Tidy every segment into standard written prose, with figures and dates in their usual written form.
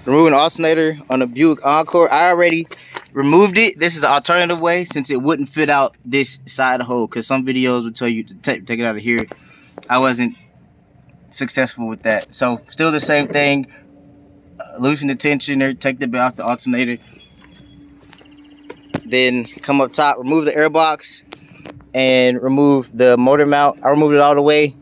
Removing the alternator on a Buick Encore. I already removed it. This is the alternative way since it wouldn't fit out this side hole, because some videos would tell you to take it out of here. I wasn't successful with that. So still the same thing. Loosen the tensioner, take the bit off the alternator. Then come up top, remove the air box, and remove the motor mount. I removed it all the way,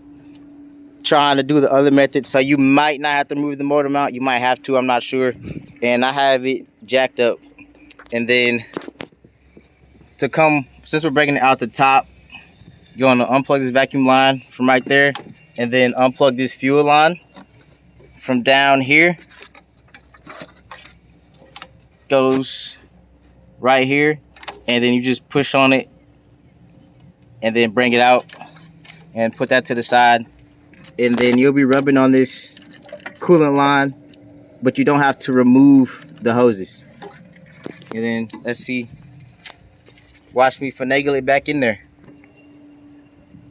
trying to do the other method. So you might not have to remove the motor mount. You might have to, I'm not sure. And I have it jacked up. And then to come, since we're breaking it out the top, you're gonna unplug this vacuum line from right there, and then unplug this fuel line from down here. Goes right here, and then you just push on it and then bring it out and put that to the side, and then you'll be rubbing on this coolant line, but you don't have to remove the hoses. And then let's see, watch me finagle it back in there.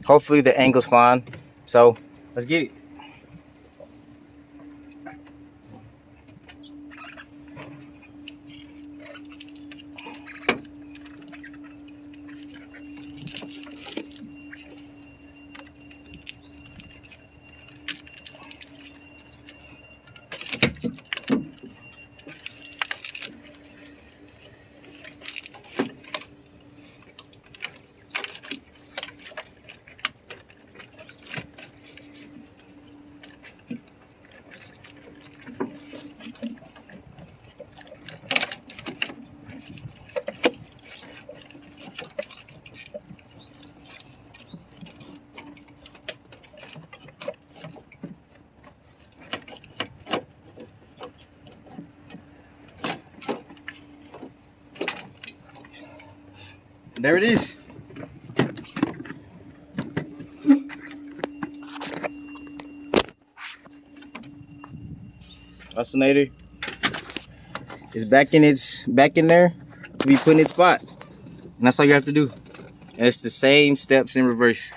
Hopefully the angle's fine, so let's get it. There it is. Alternator is back in there to be put in its spot. And that's all you have to do. And it's the same steps in reverse.